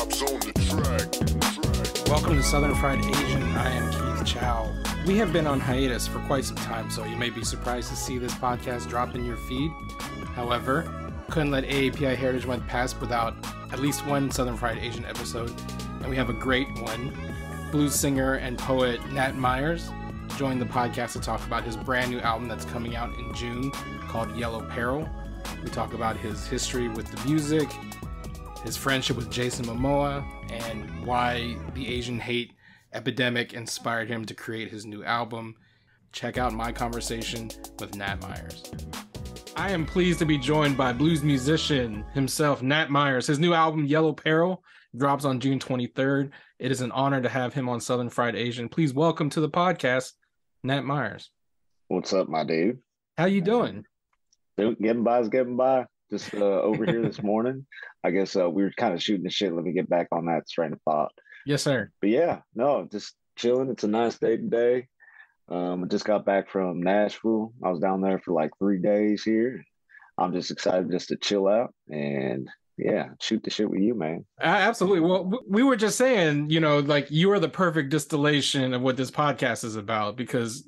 drops on the track. Welcome to Southern Fried Asian. I am Keith Chow. We have been on hiatus for quite some time, so you may be surprised to see this podcast drop in your feed. However, couldn't let AAPI Heritage Month pass without at least one Southern Fried Asian episode, and we have a great one. Blues singer and poet Nat Myers joined the podcast to talk about his brand new album that's coming out in June called Yellow Peril. We talk about his history with the music, his friendship with Jason Momoa, and why the Asian hate epidemic inspired him to create his new album. Check out my conversation with Nat Myers. I am pleased to be joined by blues musician himself, Nat Myers. His new album, Yellow Peril, drops on June 23rd. It is an honor to have him on Southern Fried Asian. Please welcome to the podcast, Nat Myers. What's up, my dude? How you doing? Getting by. Just over here this morning. I guess we were kind of shooting the shit. Let me get back on that train of thought. Yes, sir. But yeah, no, just chilling. It's a nice day today. I just got back from Nashville. I was down there for like 3 days here. I'm just excited just to chill out and yeah, shoot the shit with you, man. Absolutely. Well, we were just saying, like you are the perfect distillation of what this podcast is about because,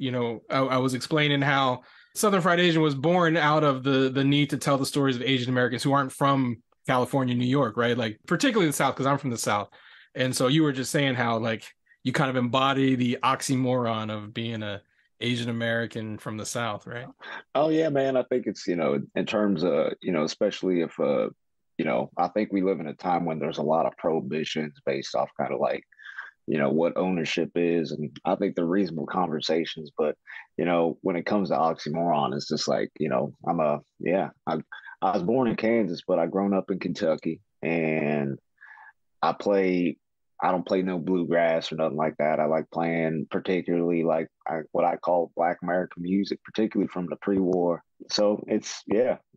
I was explaining how Southern Fried Asian was born out of the need to tell the stories of Asian Americans who aren't from California, New York, right? Like particularly the South, because I'm from the South. And so you were just saying how like you kind of embody the oxymoron of being a Asian American from the South, right? Oh yeah, man. I think it's, in terms of, especially if, I think we live in a time when there's a lot of prohibitions based off kind of like, what ownership is. And I think they're reasonable conversations, but, when it comes to oxymoron, it's just like, I was born in Kansas, but I grown up in Kentucky and I don't play no bluegrass or nothing like that. I like playing particularly like what I call Black American music, particularly from the pre-war. So it's,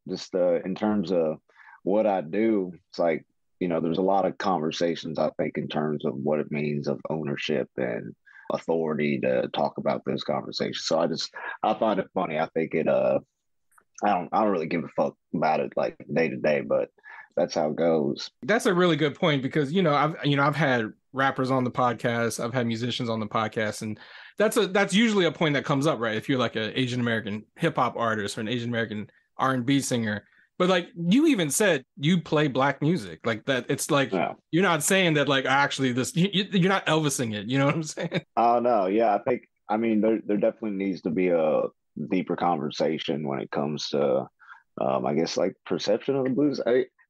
just in terms of what I do, it's like, there's a lot of conversations, I think, in terms of what it means of ownership and authority to talk about those conversations. So I find it funny. I think I don't really give a fuck about it like day to day, but that's how it goes. That's a really good point because, I've had rappers on the podcast, I've had musicians on the podcast, and that's usually a point that comes up, right? If you're like an Asian American hip hop artist or an Asian American R&B singer. But like you even said, you play Black music like that. It's like, You're not saying that like, actually you're not Elvising it. You know what I'm saying? Oh no. Yeah. There definitely needs to be a deeper conversation when it comes to, I guess like perception of the blues.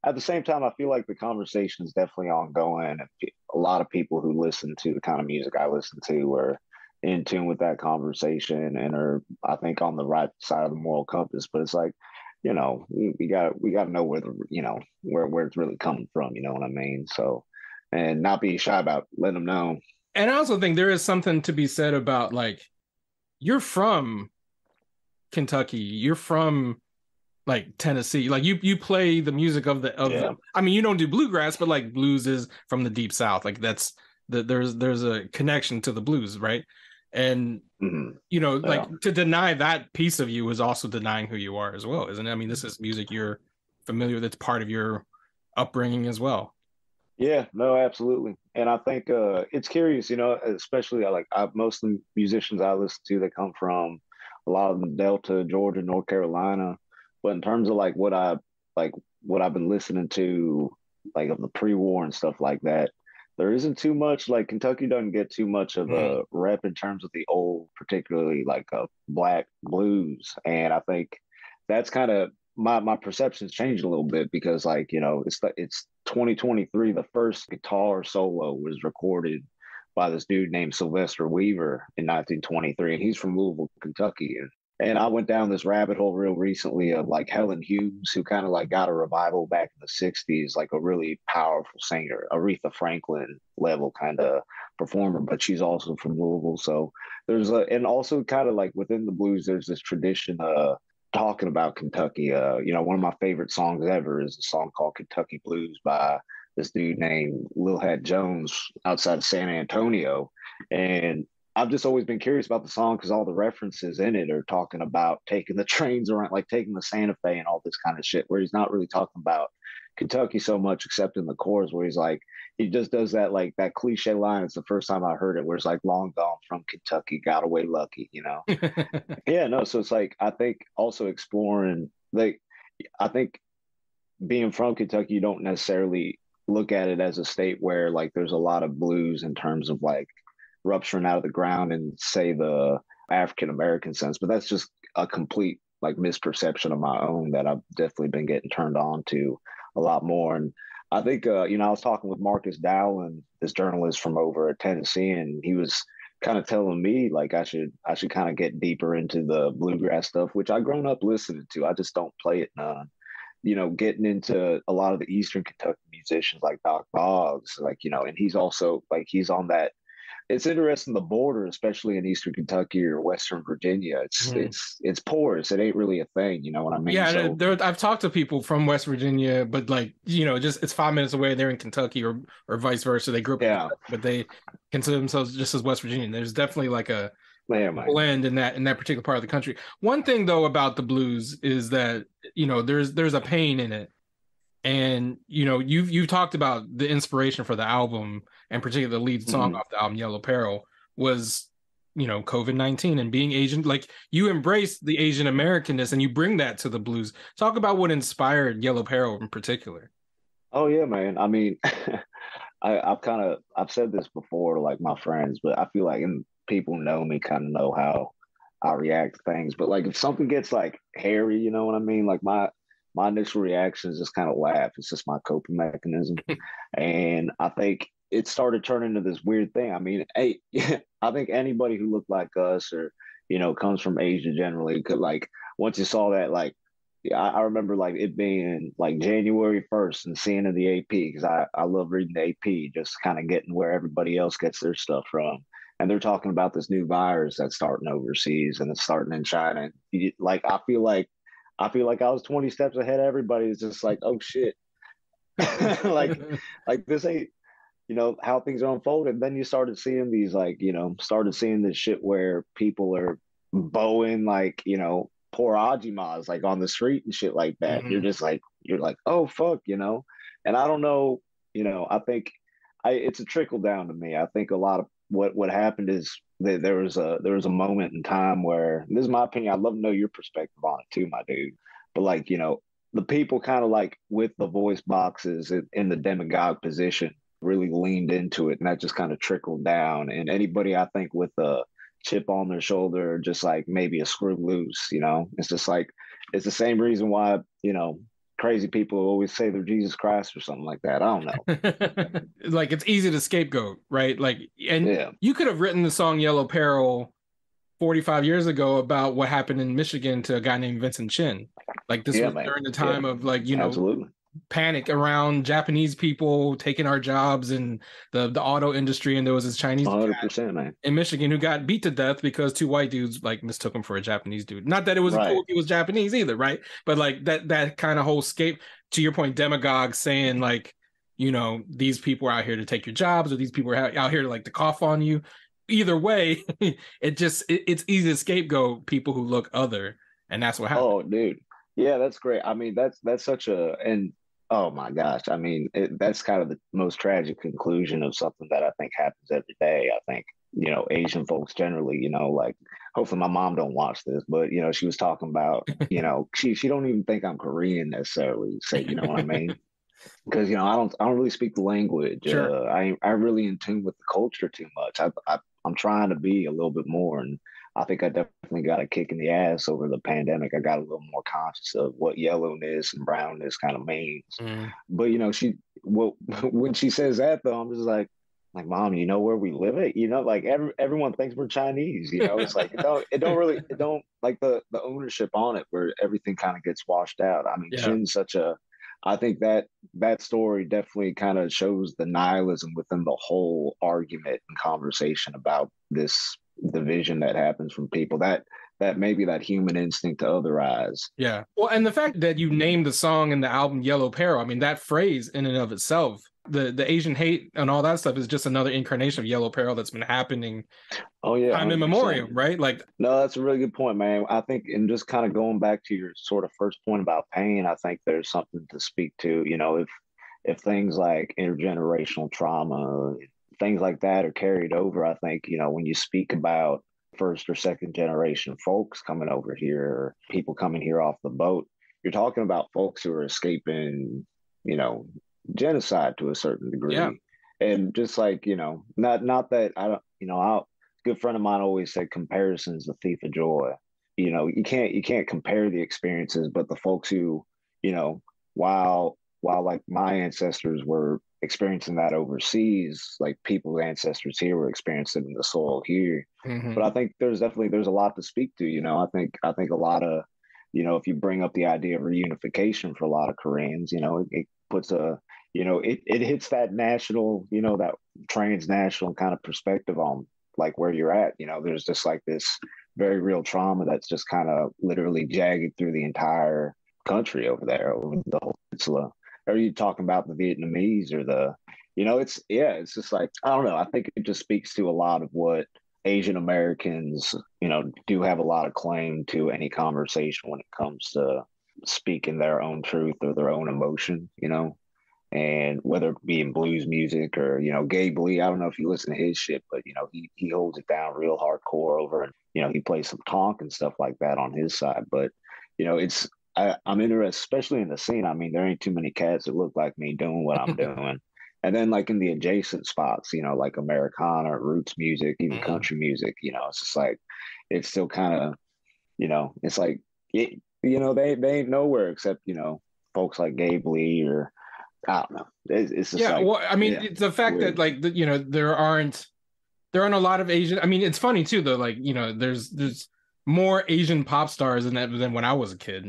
At the same time, I feel like the conversation is definitely ongoing. A lot of people who listen to the kind of music I listen to are in tune with that conversation and are, I think, on the right side of the moral compass. But it's like, we got to know where where it's really coming from. You know what I mean? So, and not be shy about letting them know. And I also think there is something to be said about like, you're from Kentucky, you're from like Tennessee, like you play the music of I mean, you don't do bluegrass, but like blues is from the deep South. Like there's a connection to the blues, right? And to deny that piece of you is also denying who you are as well, isn't it? I mean, this is music you're familiar with. It's part of your upbringing as well. Yeah, no, absolutely. And I think it's curious, especially most of the musicians I listen to, they come from a lot of them Delta, Georgia, North Carolina. But in terms of like what I've been listening to, like of the pre-war and stuff like that, there isn't too much, like Kentucky doesn't get too much of a rep in terms of the old, particularly like Black blues. And I think that's kind of my perception's changed a little bit because like, it's 2023, the first guitar solo was recorded by this dude named Sylvester Weaver in 1923. And he's from Louisville, Kentucky. And I went down this rabbit hole real recently of like Helen Hughes, who kind of like got a revival back in the 60s, like a really powerful singer, Aretha Franklin level kind of performer, but she's also from Louisville. So and also kind of like within the blues, there's this tradition talking about Kentucky. One of my favorite songs ever is a song called Kentucky Blues by this dude named Lil Hat Jones outside of San Antonio. And I've just always been curious about the song because all the references in it are talking about taking the trains around, like taking the Santa Fe and all this kind of shit, where he's not really talking about Kentucky so much, except in the chorus where he's like, he just does that like that cliche line. It's the first time I heard it, where it's like, "Long gone from Kentucky, got away lucky," you know? Yeah, no. So it's like I think also exploring like I think being from Kentucky, you don't necessarily look at it as a state where like there's a lot of blues in terms of like rupturing out of the ground and say the African American sense, but that's just a complete like misperception of my own that I've definitely been getting turned on to a lot more. And I think I was talking with Marcus Dowling, this journalist from over at Tennessee, and he was kind of telling me like I should kind of get deeper into the bluegrass stuff, which I grown up listening to. I just don't play it none. Getting into a lot of the Eastern Kentucky musicians like Doc Boggs, like, and he's also like he's on that. It's interesting the border, especially in Eastern Kentucky or Western Virginia. It's porous. It ain't really a thing. You know what I mean? Yeah, So I've talked to people from West Virginia, but like, just it's 5 minutes away. They're in Kentucky or vice versa. They grew up in yeah, Kentucky, but they consider themselves just as West Virginian. There's definitely like a man, man. blend in that particular part of the country. One thing though about the blues is that, there's a pain in it. And you've talked about the inspiration for the album, and particularly the lead song off the album Yellow Peril was COVID-19 and being Asian. Like, you embrace the Asian Americanness and you bring that to the blues. Talk about what inspired Yellow Peril in particular. Oh yeah, man. I mean, I've said this before to like my friends, but I feel like, and people know me, kind of know how I react to things. But like if something gets like hairy, you know what I mean? Like my initial reaction is just kind of laugh. It's just my coping mechanism. And I think it started turning into this weird thing. I mean, hey, I think anybody who looked like us or, comes from Asia generally could like, once you saw that, like, yeah, I remember like it being like January 1st and seeing in the AP because I love reading the AP, just kind of getting where everybody else gets their stuff from. And they're talking about this new virus that's starting overseas and it's starting in China. And like I feel like I was 20 steps ahead of everybody. It's just like, oh shit. like this ain't, how things are unfolding. Then you started seeing these like, started seeing this shit where people are bowing like, poor Ajimas like on the street and shit like that. You're like, oh fuck, And I don't know, I think it's a trickle down to me. I think a lot of what happened is that there was a moment in time where, this is my opinion, I'd love to know your perspective on it too, my dude. But like, the people kind of like with the voice boxes in the demagogue position really leaned into it, and that just kind of trickled down. And anybody I think with a chip on their shoulder, just like maybe a screw loose, it's just like it's the same reason why crazy people always say they're Jesus Christ or something like that. I don't know. Like, it's easy to scapegoat, right? Like, and Yeah. you could have written the song Yellow Peril 45 years ago about what happened in Michigan to a guy named Vincent Chin. Like, this was during the time of like, absolutely panic around Japanese people taking our jobs in the auto industry, and there was this Chinese 100%, man, in Michigan who got beat to death because two white dudes like mistook him for a Japanese dude. Not that it was cool if he was Japanese either, right? But like that kind of whole scape, to your point, demagogue saying like, these people are out here to take your jobs, or these people are out here to like to cough on you. Either way, it's easy to scapegoat people who look other, and that's what happened. Oh, dude. Yeah, that's great. I mean, that's such and oh my gosh. I mean, that's kind of the most tragic conclusion of something that I think happens every day. I think, Asian folks generally, like hopefully my mom don't watch this, but she was talking about, she don't even think I'm Korean necessarily. Say, you know what I mean? Because I don't really speak the language. Sure. I really in tune with the culture too much. I'm trying to be a little bit more, and I think I definitely got a kick in the ass over the pandemic. I got a little more conscious of what yellowness and brownness kind of means. But when she says that though, I'm just like mom, you know where we live at? Like everyone thinks we're Chinese. It's like it don't like the ownership on it where everything kind of gets washed out. I mean, Chin's such a. I think that story definitely kind of shows the nihilism within the whole argument and conversation about this division that happens from people, that maybe that human instinct to otherize. Yeah. Well, and the fact that you named the song in the album Yellow Peril, I mean, that phrase in and of itself the Asian hate and all that stuff is just another incarnation of Yellow Peril that's been happening Oh yeah, time 100%. immemorial, right? Like, No, that's a really good point, man. I think, and just kind of going back to your sort of first point about pain, I think there's something to speak to. If things like intergenerational trauma, things like that are carried over, I think, when you speak about first or second generation folks coming over here, or people coming here off the boat, you're talking about folks who are escaping, you know, genocide to a certain yeah, degree. And just like, not that I don't, a good friend of mine always said comparison's the thief of joy. You can't compare the experiences, but the folks who, you know, while like my ancestors were experiencing that overseas, like people's ancestors here were experiencing in the soil here. But I think there's a lot to speak to. I think a lot of, if you bring up the idea of reunification for a lot of Koreans, it puts it hits that national, that transnational kind of perspective on like where you're at. There's just like this very real trauma that's just kind of literally jagged through the entire country over there, over the whole peninsula. Are you talking about the Vietnamese or it's just like, I don't know. I think it just speaks to a lot of what Asian Americans, do have a lot of claim to any conversation when it comes to speaking their own truth or their own emotion, and whether it be in blues music or, Gabe Lee. I don't know if you listen to his shit, but, he holds it down real hardcore over, and, he plays some tonk and stuff like that on his side. But, I'm interested, especially in the scene. I mean, there ain't too many cats that look like me doing what I'm doing. And then like in the adjacent spots, like Americana, roots music, even country music, it's just like, it's still kind of, it's like, they ain't nowhere except, folks like Gabe Lee or I don't know. It's just yeah. like, Well, I mean, yeah, it's the fact weird. that like there aren't a lot of Asian. I mean, it's funny too, though. Like, there's more Asian pop stars than when I was a kid.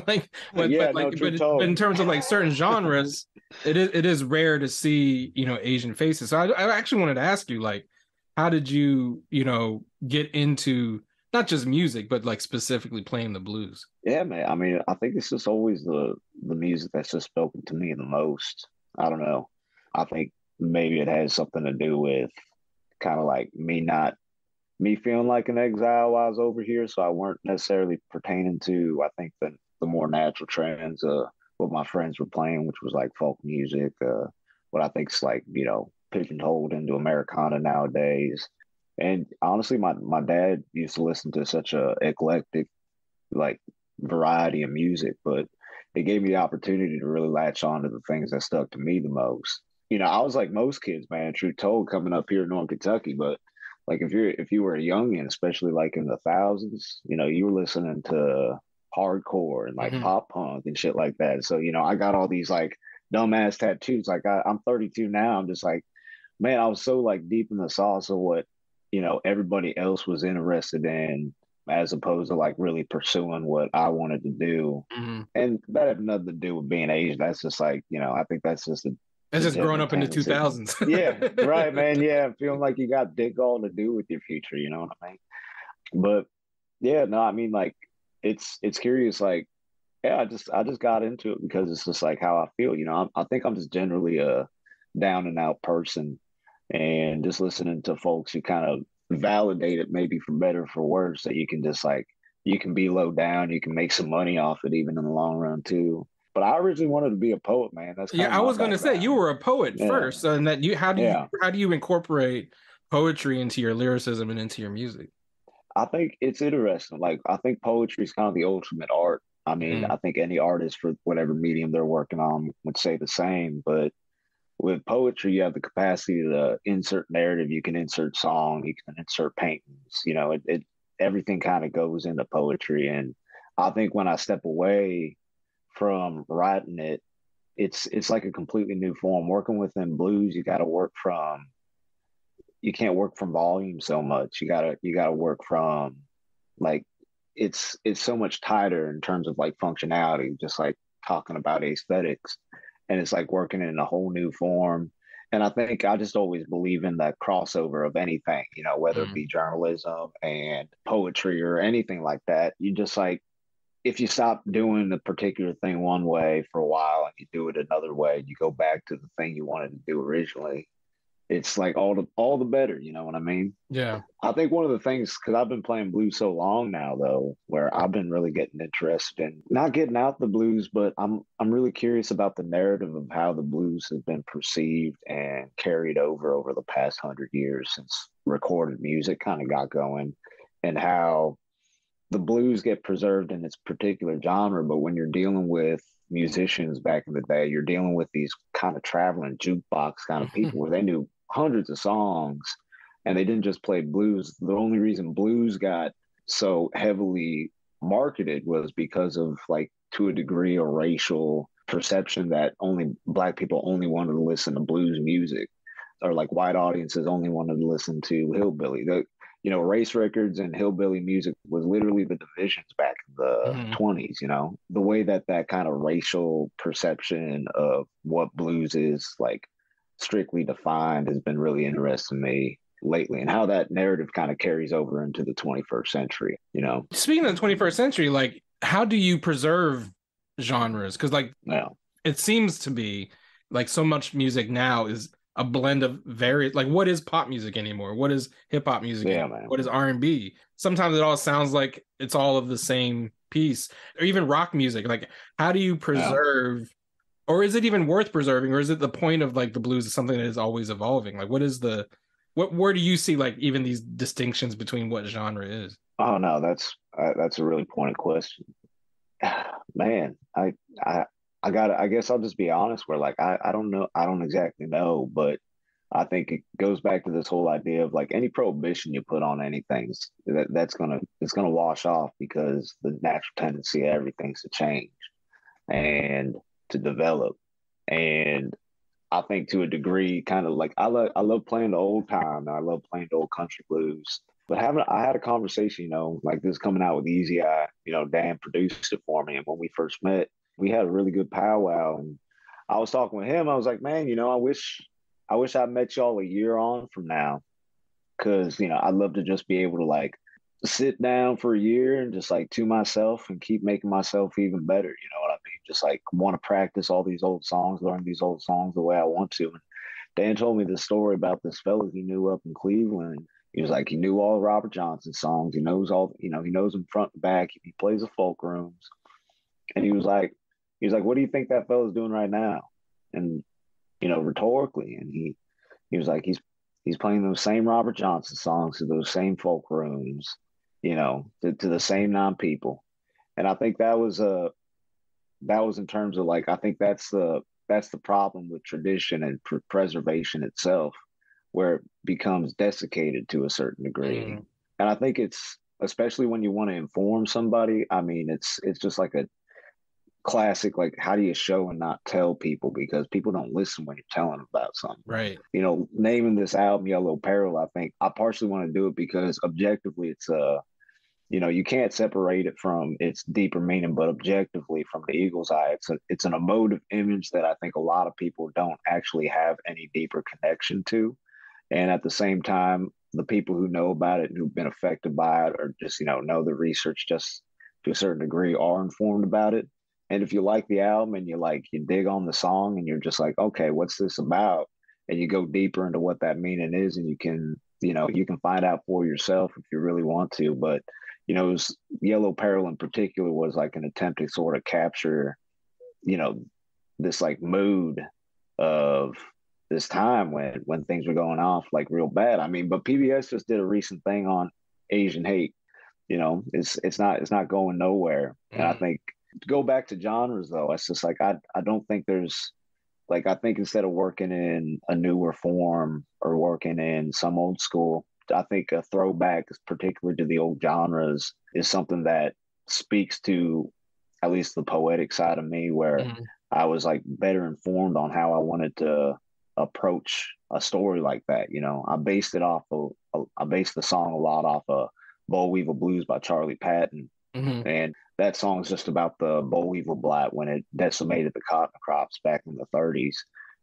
Like, Yeah, no, true but in told. terms of like certain genres, it is rare to see Asian faces. So I actually wanted to ask you, like, how did you get into not just music, but like specifically playing the blues? Yeah, man. I mean, I think it's just always the music that's just spoken to me the most. I don't know. I think maybe it has something to do with kind of like me feeling like an exile while I was over here, so I weren't necessarily pertaining to, I think, the more natural trends, what my friends were playing, which was like folk music, what I think is like, pigeonholed into Americana nowadays. And honestly, my dad used to listen to such a eclectic like variety of music, but it gave me the opportunity to really latch on to the things that stuck to me the most. I was like most kids, man, true told, coming up here in North Kentucky, but like if you were a youngin, especially like in the thousands, you were listening to hardcore and like Hmm. pop punk and shit like that. So, I got all these like dumbass tattoos. Like I'm 32 now. I'm just like, man, I was so like deep in the sauce of what, everybody else was interested in as opposed to like really pursuing what I wanted to do. Hmm. And that had nothing to do with being Asian. That's just like, I think that's just It's the just growing general up in the tendency. 2000s. Yeah, right, man. Yeah, feeling like you got dick all to do with your future, you know what I mean? But yeah, no, I mean like it's curious, like, yeah, I just got into it because it's just like how I feel, I think I'm just generally a down and out person, and just listening to folks who kind of validate it, maybe for better or for worse, that you can just like you can be low down, you can make some money off it even in the long run too. But I originally wanted to be a poet, man. That's kind Yeah, of I my was going to say you background. were a poet Yeah, first, and that you yeah. how do you incorporate poetry into your lyricism and into your music? I think it's interesting. Like, I think poetry is kind of the ultimate art. I mean, Mm, I think any artist for whatever medium they're working on would say the same. But with poetry, you have the capacity to insert narrative. You can insert song. You can insert paintings. Everything kind of goes into poetry. And I think when I step away from writing it, it's like a completely new form. Working within blues, you can't work from volume so much. You gotta work from like it's so much tighter in terms of like functionality, just like talking about aesthetics. And it's like working in a whole new form. And I think I just always believe in that crossover of anything, whether it mm, be journalism and poetry or anything like that. You just like if you stop doing a particular thing one way for a while and you do it another way, you go back to the thing you wanted to do originally. It's like all the better, you know what I mean? Yeah. I think one of the things, because I've been playing blues so long now, though, where I've been really getting interested in not getting out the blues, but I'm really curious about the narrative of how the blues has been perceived and carried over the past 100 years since recorded music kind of got going, and how the blues get preserved in its particular genre. But when you're dealing with musicians back in the day, you're dealing with these kind of traveling jukebox kind of people where they knew hundreds of songs and they didn't just play blues. The only reason blues got so heavily marketed was because of, like, to a degree, a racial perception that only black people only wanted to listen to blues music, or like white audiences only wanted to listen to hillbilly. Race records and hillbilly music was literally the divisions back in the Hmm. 20s. The way that kind of racial perception of what blues is, like, strictly defined has been really interesting to me lately, and how that narrative kind of carries over into the 21st century. Speaking of the 21st century, like, how do you preserve genres? Because, like, Yeah. it seems to be like so much music now is a blend of various, like, what is pop music anymore? What is hip hop music Yeah, anymore? man. What is R&B? Sometimes it all sounds like it's all of the same piece, or even rock music. Like, how do you Yeah. preserve, or is it even worth preserving, or is it the point of, like, the blues is something that is always evolving? Like, where do you see, like, even these distinctions between what genre is? Oh no, that's a really pointed question. Man, I I guess I'll just be honest where, like, I don't know, I don't exactly know, but I think it goes back to this whole idea of, like, any prohibition you put on anything, it's gonna wash off, because the natural tendency of everything's to change and to develop. And I think, to a degree, kind of like, I love playing the old time, and I love playing the old country blues. But I had a conversation, like this coming out with Easy Eye. Dan produced it for me, and when we first met, we had a really good powwow. And I was talking with him. I was like, man, I wish I met y'all a year on from now, because I'd love to just be able to, like, sit down for a year and just, like, to myself and keep making myself even better. You know what I mean? Just, like, want to practice all these old songs, learn these old songs the way I want to. And Dan told me this story about this fella he knew up in Cleveland. He was like, he knew all Robert Johnson songs. He knows he knows them front to back. He plays the folk rooms. And he was like, what do you think that fella's doing right now? And, rhetorically. And he was like, he's playing those same Robert Johnson songs to those same folk rooms, to the same nine people. And I think that was in terms of, like, I think that's the problem with tradition and preservation itself, where it becomes desiccated to a certain degree. Mm, And I think it's, especially when you want to inform somebody. I mean, it's just like a classic, like, how do you show and not tell people, because people don't listen when you're telling them about something. right. Naming this album Yellow Peril, I think I partially want to do it because objectively it's you can't separate it from its deeper meaning, but objectively, from the eagle's eye, it's an emotive image that I think a lot of people don't actually have any deeper connection to. And at the same time, the people who know about it and who've been affected by it, or just, know the research just to a certain degree, are informed about it. And if you like the album and you dig on the song and you're just like, okay, what's this about? And you go deeper into what that meaning is, and you can find out for yourself if you really want to. But, it was Yellow Peril in particular was like an attempt to sort of capture, you know, this, like, mood of this time when things were going off, like, real bad. I mean, but PBS just did a recent thing on Asian hate. It's not going nowhere. And I Mm, think, to go back to genres, though, it's just like, I don't think there's, like, I think instead of working in a newer form or working in some old school, I think a throwback, particularly to the old genres, is something that speaks to at least the poetic side of me, where mm, I was, like, better informed on how I wanted to approach a story like that. I based the song a lot off of Boll Weevil Blues by Charlie Patton. mm. And that song's just about the boll weevil blight when it decimated the cotton crops back in the 30s.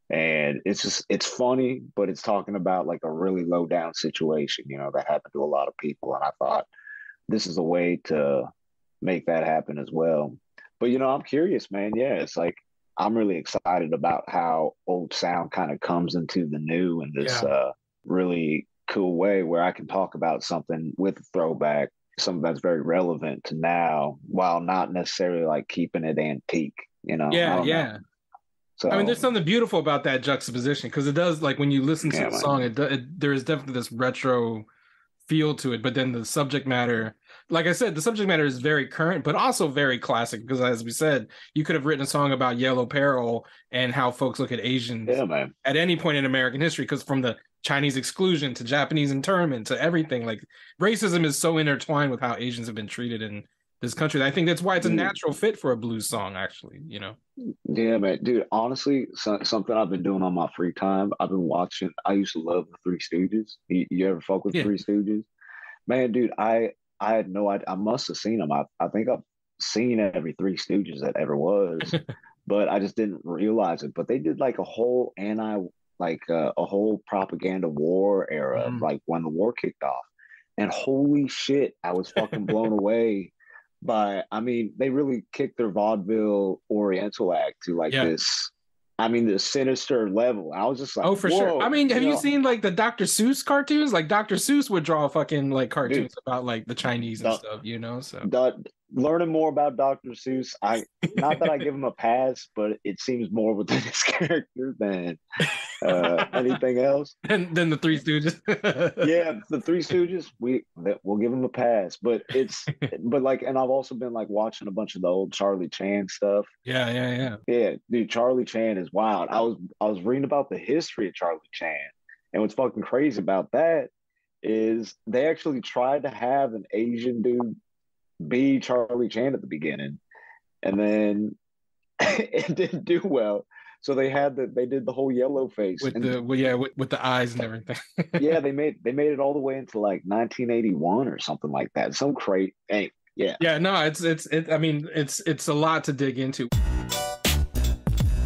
And it's funny, but it's talking about, like, a really low down situation, that happened to a lot of people. And I thought, this is a way to make that happen as well. But I'm curious, man. Yeah, it's like I'm really excited about how old sound kind of comes into the new in this Yeah. really cool way where I can talk about something with a throwback, something that's very relevant to now, while not necessarily like keeping it antique. I Yeah, don't know. yeah. I mean, So there's something beautiful about that juxtaposition because it does, like, when you listen to yeah, the man. song, there is definitely this retro feel to it, but then the subject matter, like I said, the subject matter is very current, but also very classic because, as we said, you could have written a song about yellow peril and how folks look at Asians Yeah, man. at any point in American history, because from the Chinese exclusion to Japanese internment to everything, like racism is so intertwined with how Asians have been treated in this country. I think that's why it's a Dude, natural fit for a blues song, actually. yeah, man. Dude, honestly, something I've been doing on my free time, I've been watching. I used to love the Three Stooges. You ever fuck with Yeah. Three Stooges? Man, dude, I had no idea. I must have seen them. I think I've seen every Three Stooges that ever was, but I just didn't realize it. But they did like a whole a whole propaganda war era, Mhm. like when the war kicked off. And holy shit, I was fucking blown away by, I mean, they really kicked their vaudeville Oriental act to like Yeah. this, I mean, this sinister level. I was just like, Oh, for sure. I whoa, mean, have you seen like the Dr. Seuss cartoons? Like Dr. Seuss would draw fucking like dude, cartoons about like the Chinese and the, stuff. So learning more about Dr. Seuss, I not that I give him a pass, but it seems more within his character than anything else. and then the Three Stooges. Yeah, the Three Stooges, we'll give him a pass, but like, and I've also been like watching a bunch of the old Charlie Chan stuff. Yeah, yeah, yeah. Yeah, dude, Charlie Chan is wild. I was reading about the history of Charlie Chan, and what's fucking crazy about that is they actually tried to have an Asian dude be Charlie Chan at the beginning, and then it didn't do well. So they did the whole yellow face, With and the well, yeah, with the eyes and everything. yeah, they made it all the way into like 1981 or something like that. Some crate. Hey, yeah. Yeah, no, I mean, it's a lot to dig into.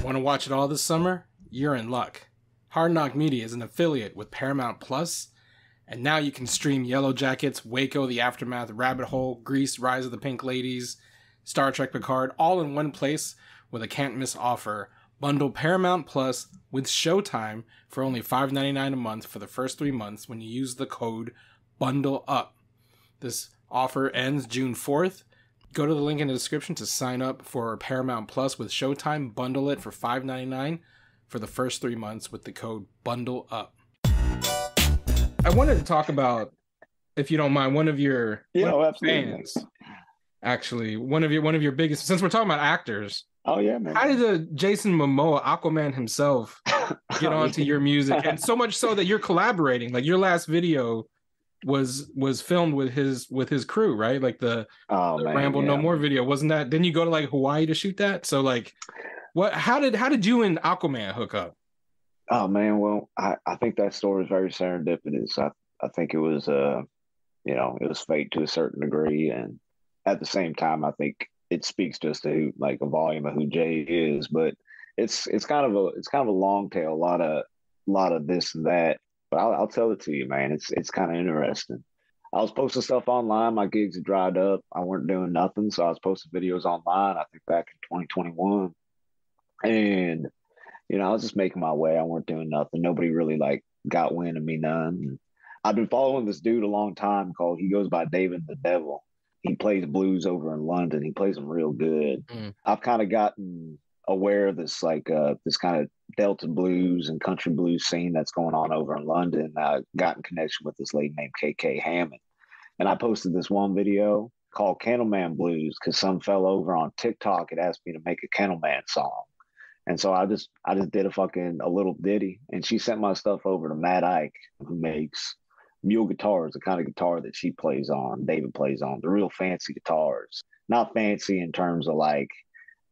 Want to watch it all this summer? You're in luck. Hard Knock Media is an affiliate with Paramount Plus, and now you can stream Yellow Jackets, Waco, The Aftermath, Rabbit Hole, Grease, Rise of the Pink Ladies, Star Trek Picard, all in one place with a can't miss offer. Bundle Paramount Plus with Showtime for only $5.99 a month for the first 3 months when you use the code BUNDLEUP. This offer ends June 4th. Go to the link in the description to sign up for Paramount Plus with Showtime. Bundle it for $5.99 for the first 3 months with the code BUNDLEUP. I wanted to talk about, if you don't mind, one of your Absolutely. fans. Actually, one of your biggest. Since we're talking about actors, Oh yeah, man. how did Jason Momoa, Aquaman himself, get onto your music, and so much so that you're collaborating? Like your last video was filmed with his crew, right? Like the man, Ramble No yeah. More video, wasn't that? Didn't you go to like Hawaii to shoot that? So like, what? How did you and Aquaman hook up? Oh man, well, I think that story is very serendipitous. I think it was it was fate to a certain degree, and at the same time, I think it speaks just to like a volume of who Jay is. But it's kind of a long tail, a lot of this and that. But I'll tell it to you, man. It's kind of interesting. I was posting stuff online. My gigs had dried up. I weren't doing nothing, so I was posting videos online. I think back in 2021, and I was just making my way. I weren't doing nothing. Nobody really like got wind of me none. I've been following this dude a long time called, he goes by David the Devil. He plays blues over in London. He plays them real good. I've kind of gotten aware of this this kind of Delta blues and country blues scene that's going on over in London. I got in connection with this lady named KK Hammond. And I posted this one video called Candleman Blues because some fella over on TikTok had asked me to make a Candleman song. And so I just did a little ditty, and she sent my stuff over to Matt Ike, who makes mule guitars, the kind of guitar that she plays on, David plays on, the real fancy guitars. Not fancy in terms of like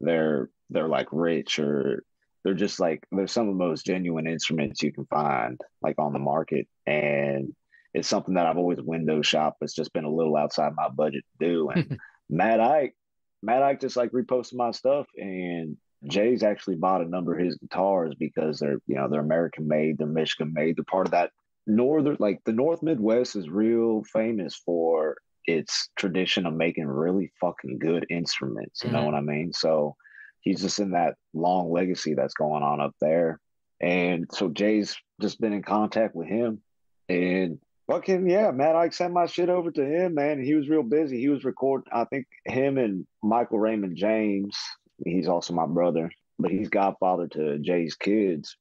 they're like rich, or they're just like they're some of the most genuine instruments you can find like on the market. And it's something that I've always window shopped. It's just been a little outside my budget to do. And Matt Ike, Matt Ike just like reposted my stuff, and Jay's actually bought a number of his guitars because they're American made, they're Michigan made, they're part of that northern, like the North Midwest is real famous for its tradition of making really fucking good instruments. You know what I mean? So he's just in that long legacy that's going on up there. And so Jay's just been in contact with him. And fucking yeah, Matt Ike sent my shit over to him, man. He was real busy. He was recording, I think him and Michael Raymond James, he's also my brother, but he's godfather to Jay's kids.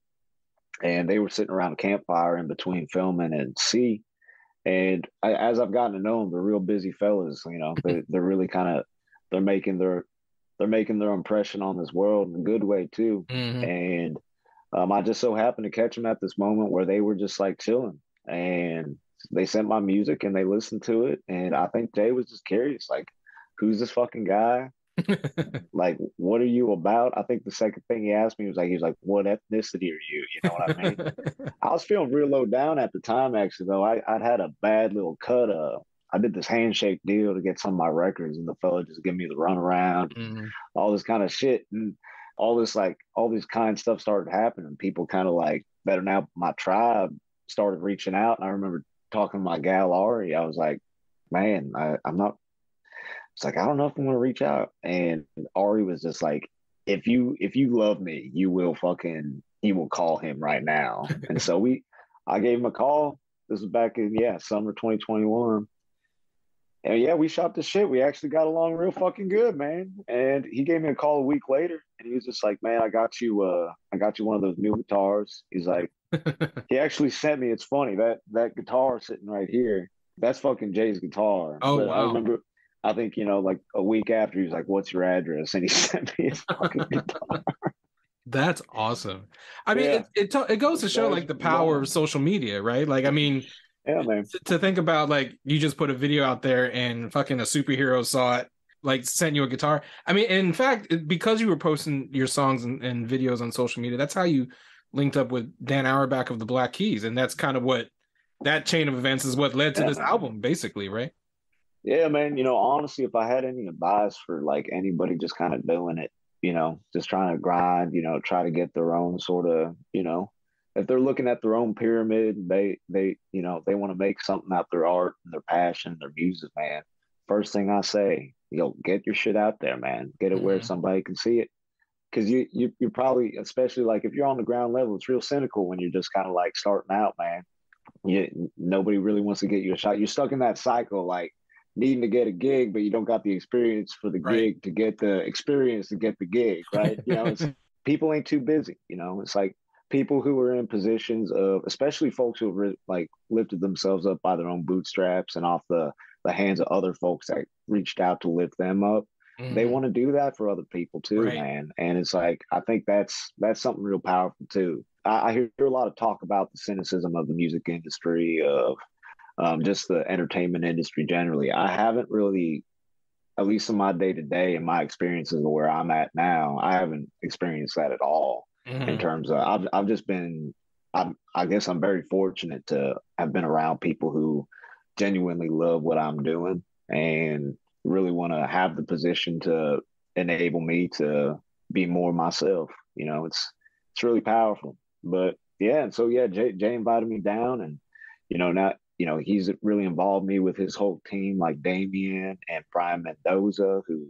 And they were sitting around a campfire in between filming and C. And as I've gotten to know them, they're real busy fellas. You know, they're really kind of they're making their impression on this world in a good way too. And I just so happened to catch them at this moment where they were just like chilling, and they sent my music and they listened to it. And I think Jay was just curious, like, who's this fucking guy? Like, what are you about? I think the second thing he asked me was like, what ethnicity are you? You know what I mean? I was feeling real low down at the time, actually, though. I'd had a bad little cut. I did this handshake deal to get some of my records, and the fella just gave me the runaround, all this kind of shit. And all these kind stuff started happening. People kind of like that are now my tribe started reaching out. And I remember talking to my gal Ari. I was like, man, I'm not. It's like, I don't know if I'm gonna reach out. And Ari was just like, if you love me, you will call him right now. And so I gave him a call. This was back in summer 2021. And yeah, we shot the shit. We actually got along real fucking good, man. And he gave me a call a week later, and he was just like, man, I got you one of those new guitars. He's like, he actually sent me. It's funny that guitar sitting right here. That's fucking Jay's guitar. Oh, but wow. I remember. I think, like a week after, he was like, what's your address? And he sent me his fucking guitar. That's awesome. I mean, it goes to show like the power of social media, right? Like, I mean, yeah, man. To think about, like, you just put a video out there and fucking a superhero saw it, like, sent you a guitar. I mean, in fact, because you were posting your songs and videos on social media, that's how you linked up with Dan Auerbach of the Black Keys. And that's kind of what that chain of events is what led to this album, basically, right? Yeah, man. Honestly, if I had any advice for like anybody just kind of doing it, just trying to grind, try to get their own sort of, if they're looking at their own pyramid, they want to make something out their art and their passion, their music, man. First thing I say, get your shit out there, man. Get it where somebody can see it. Because you're probably, especially like if you're on the ground level, it's real cynical when you're just kind of like starting out, man. Nobody really wants to get you a shot. You're stuck in that cycle, like needing to get a gig, but you don't got the experience for the gig to get the experience to get the gig, right? People ain't too busy. It's like people who are in positions of, especially folks who have like lifted themselves up by their own bootstraps and off the hands of other folks that reached out to lift them up. They want to do that for other people too, man. And it's like, I think that's something real powerful too. I hear a lot of talk about the cynicism of the music industry, of just the entertainment industry generally. I haven't really, at least in my day-to-day and my experiences of where I'm at now, I haven't experienced that at all. In terms of, I've just been, I guess I'm very fortunate to have been around people who genuinely love what I'm doing and really want to have the position to enable me to be more myself. It's really powerful. But yeah, and so yeah, Jay invited me down, and now he's really involved me with his whole team, like Damien and Brian Mendoza, who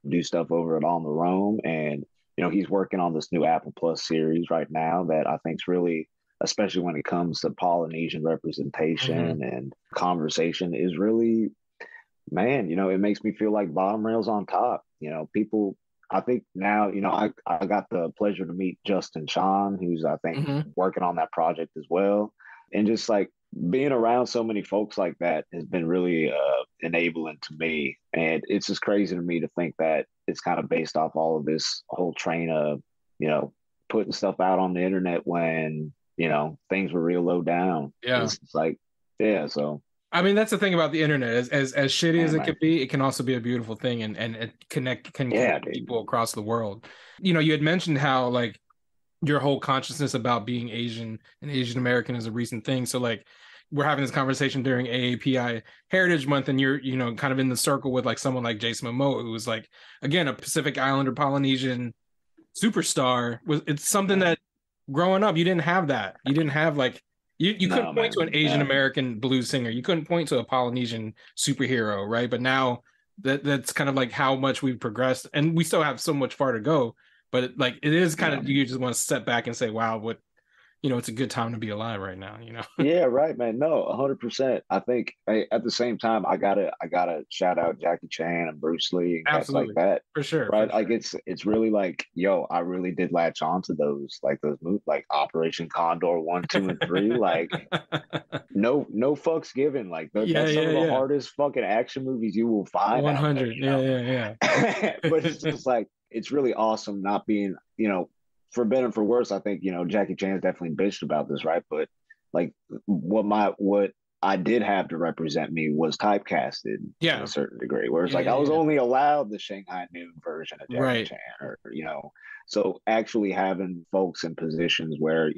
do stuff over at On the Roam. And he's working on this new Apple Plus series right now that I think is really, especially when it comes to Polynesian representation and conversation, is really, man, it makes me feel like bottom rails on top. People, I think now, I got the pleasure to meet Justin Sean, who's, I think, working on that project as well. And just like being around so many folks like that has been really enabling to me. And it's just crazy to me to think that it's kind of based off all of this whole train of, putting stuff out on the internet when, things were real low down. Yeah. It's like, yeah. So, I mean, that's the thing about the internet. As shitty as it can be, it can also be a beautiful thing and it connect people across the world. You had mentioned how like your whole consciousness about being Asian and Asian American is a recent thing. So like we're having this conversation during AAPI Heritage Month, and you're, kind of in the circle with like someone like Jason Momoa, who was like, again, a Pacific Islander Polynesian superstar. It's something that growing up, you didn't have that. You didn't have like, You No, couldn't point man. to an Asian American blues singer. You couldn't point to a Polynesian superhero, right? But now that's kind of like how much we've progressed, and we still have so much far to go. But it is kind of, you just want to step back and say, wow, what, it's a good time to be alive right now, Yeah, right, man. No, 100%. I think at the same time, I gotta shout out Jackie Chan and Bruce Lee and cats like Absolutely. that, For sure. right? For Like sure. it's really like, yo, I really did latch on to those movies, like Operation Condor 1, 2, and 3. Like no fucks given. Like Yeah, that's some yeah, of the yeah. hardest fucking action movies you will find out there, 100. Yeah, yeah, yeah. but it's just like it's really awesome not being, for better and for worse. I think Jackie Chan's definitely bitched about this, right? But like what I did have to represent me was typecasted in a Yeah. certain degree, where it's Yeah, like I yeah, was yeah. only allowed the Shanghai Noon version of Jackie Right. Chan, or so actually having folks in positions where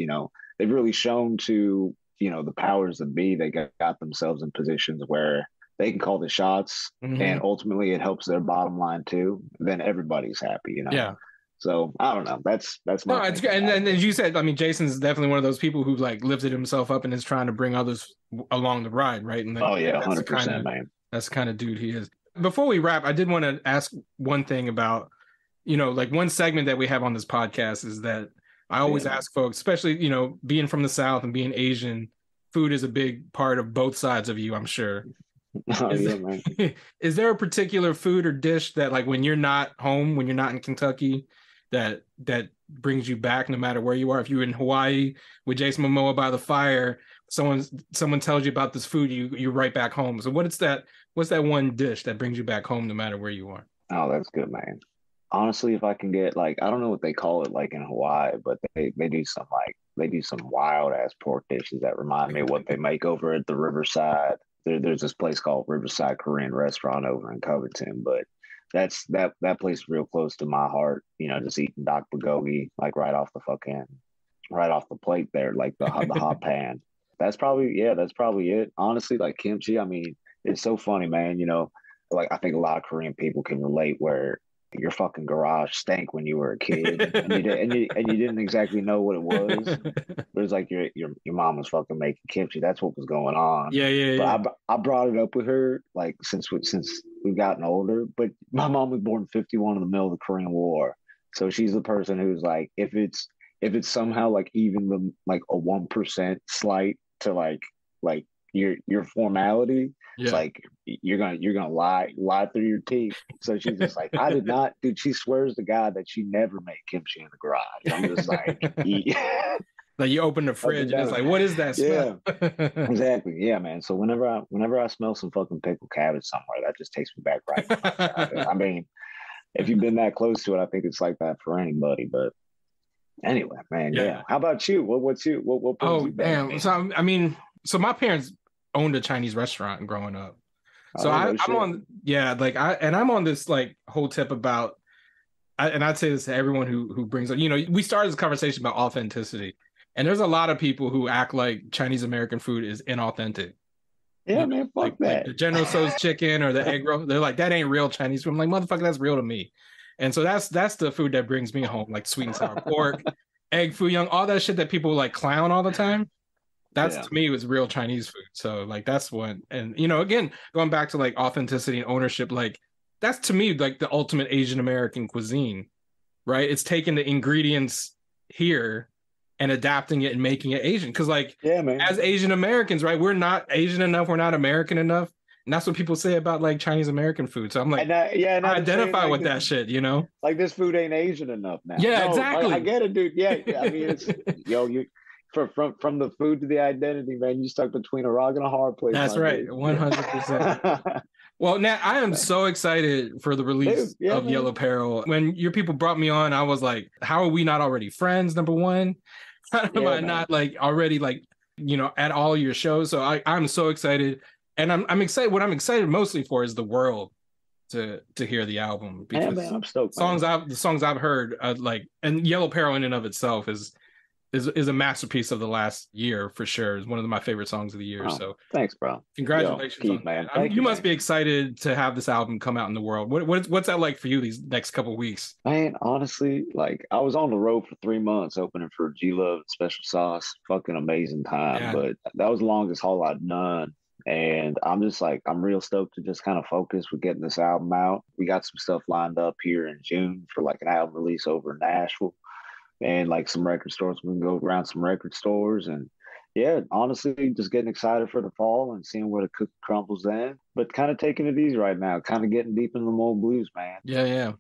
they've really shown to the powers that be, they got themselves in positions where they can call the shots, Hmm. and ultimately it helps their bottom line too. Then everybody's happy. Yeah. So I don't know. That's No, my it's good. thinking And about then, it. as you said, I mean, Jason's definitely one of those people who like lifted himself up and is trying to bring others along the ride, right? And Oh yeah, that's the kind 100%, of man. dude he is. Before we wrap, I did want to ask one thing about, like one segment that we have on this podcast is that I always Yeah, man. ask folks, especially, being from the South and being Asian, food is a big part of both sides of you, I'm sure. Oh Is yeah, man. is there a particular food or dish that, like, when you're not home, when you're not in Kentucky, that brings you back no matter where you are? If you're in Hawaii with Jason Momoa by the fire, someone tells you about this food, you're right back home. So what's that one dish that brings you back home no matter where you are? Oh, that's good, man. Honestly, if I can get like, I don't know what they call it like in Hawaii, but they do some wild ass pork dishes that remind me of what they make over at the Riverside. There's this place called Riverside Korean Restaurant over in Covington, but that place is real close to my heart. Just eating dak bulgogi like right off the plate there, like the hot pan. That's probably it. Honestly, like kimchi. I mean, it's so funny, man. Like I think a lot of Korean people can relate where your fucking garage stank when you were a kid and you didn't exactly know what it was. But it's like your mom was fucking making kimchi. That's what was going on. Yeah, yeah, But yeah. I brought it up with her like since we've gotten older. But my mom was born in 51 in the middle of the Korean War, so she's the person who's like, if it's somehow like even the like a 1% slight to like your formality, it's Yeah. like you're gonna lie through your teeth. So she's just like, I did not, dude. She swears to God that she never made kimchi in the garage. I'm just like, yeah. Like you open the Up fridge and and it's down. like, what is that smell? Yeah, exactly. Yeah, man. So whenever I smell some fucking pickled cabbage somewhere, that just takes me back right to my childhood. I mean, if you've been that close to it, I think it's like that for anybody. But anyway, man, yeah. Yeah. How about you? What brings Oh, you back, damn. man? So I mean, so my parents owned a Chinese restaurant growing up. So Oh no I'm shit. on, yeah, like I'm on this like whole tip about, and I'd say this to everyone who brings up, we started this conversation about authenticity, and there's a lot of people who act like Chinese American food is inauthentic. Yeah, man. Like Fuck like that. the General Tso's chicken or the egg roll. They're like, that ain't real Chinese food. I'm like, motherfucker, that's real to me. And so that's the food that brings me home, like sweet and sour pork, egg foo young, all that shit that people like clown all the time. That's, Yeah. to me, was real Chinese food. So like that's one. And again, going back to like authenticity and ownership, like that's, to me, like the ultimate Asian American cuisine, right? It's taking the ingredients here and adapting it and making it Asian. Because like, Yeah, man. as Asian Americans, right, we're not Asian enough, we're not American enough. And that's what people say about like Chinese American food. So I'm like, And I I'm saying identify like with that shit. like this food ain't Asian enough now. Yeah, No, I exactly. get it, dude. Yeah, yeah. I mean, it's you from the food to the identity, man. You stuck between a rock and a hard place, That's my right, dude. 100%. Well, Nat, I am so excited for the Dude, release yeah, of man. Yellow Peril. When your people brought me on, I was like, how are we not already friends? Number one, how am Yeah, I man. not like already like, at all your shows? So I'm so excited. And I'm excited. What I'm excited mostly for is the world to hear the album, Yeah, man. because I'm stoked, man. the songs I've heard, like, and Yellow Peril in and of itself is is a masterpiece of the last year for sure. It's one of my favorite songs of the year. Oh, so thanks, bro. congratulations Yo, on man. that. You must man. be excited to have this album come out in the world. What's that like for you these next couple of weeks? Man, honestly, like I was on the road for 3 months opening for G Love Special Sauce. Fucking amazing time. Yeah. But that was the longest haul I'd done. And I'm just like, I'm real stoked to just kind of focus with getting this album out. We got some stuff lined up here in June for like an album release over in Nashville and like some record stores. We can go around some record stores and yeah, honestly, just getting excited for the fall and seeing where the cookie crumbles then. But kind of taking it easy right now, kind of getting deep into the old blues, man. Yeah.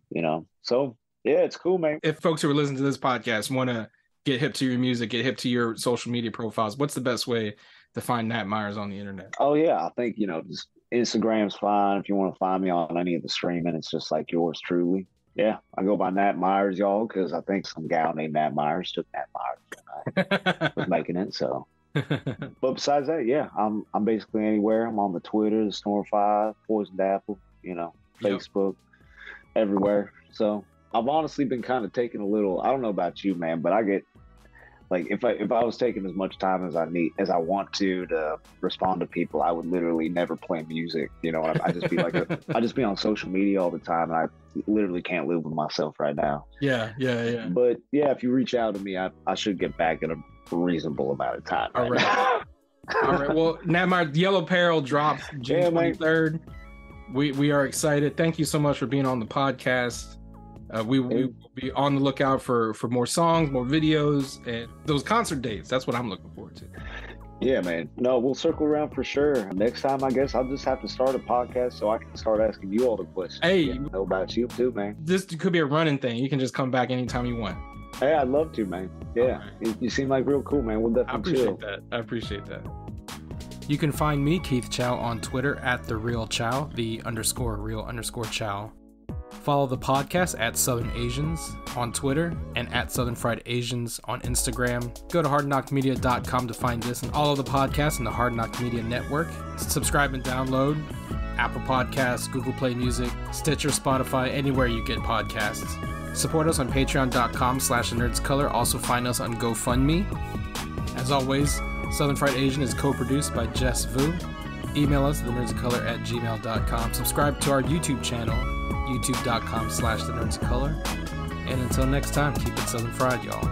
So yeah, it's cool, man. If folks who are listening to this podcast want to get hip to your music, get hip to your social media profiles, what's the best way to find Nat Myers on the internet? Oh yeah, I think just Instagram's fine. If you want to find me on any of the streaming, it's just like yours truly. Yeah, I go by Nat Myers, y'all, because I think some gal named Nat Myers took Nat Myers was making it. So, but besides that, yeah, I'm basically anywhere. I'm on the Twitter, the Snore 5, Poisoned Apple, Facebook, everywhere. So I've honestly been kind of taking a little. I don't know about you, man, but I get like if I was taking as much time as I want to respond to people, I would literally never play music. I just be like I just be on social media all the time, and I literally can't live with myself right now. Yeah. But yeah, if you reach out to me, I should get back in a reasonable amount of time. All right. All right. Well, Nat Myers, Yellow Peril drops June 23rd. We are excited. Thank you so much for being on the podcast. We will be on the lookout for more songs, more videos, and those concert dates. That's what I'm looking forward to. Yeah, man. No, we'll circle around for sure. Next time, I guess I'll just have to start a podcast so I can start asking you all the questions. Hey, know about you too, man. This could be a running thing. You can just come back anytime you want. Hey, I'd love to, man. Yeah, right. You seem like real cool, man. We'll definitely I appreciate that. You can find me, Keith Chow, on Twitter at @TheRealChow, _real_Chow. Follow the podcast at Southern Asians on Twitter and at Southern Fried Asians on Instagram. Go to hardknockmedia.com to find this and all of the podcasts in the Hard Knock Media Network. Subscribe and download Apple Podcasts, Google Play Music, Stitcher, Spotify, anywhere you get podcasts. Support us on patreon.com/nerdscolor. Also find us on GoFundMe. As always, Southern Fried Asian is co-produced by Jess Vu. Email us, thenerdscolor@gmail.com. Subscribe to our YouTube channel, youtube.com/thenerdscolor. And until next time, keep it Southern Fried, y'all.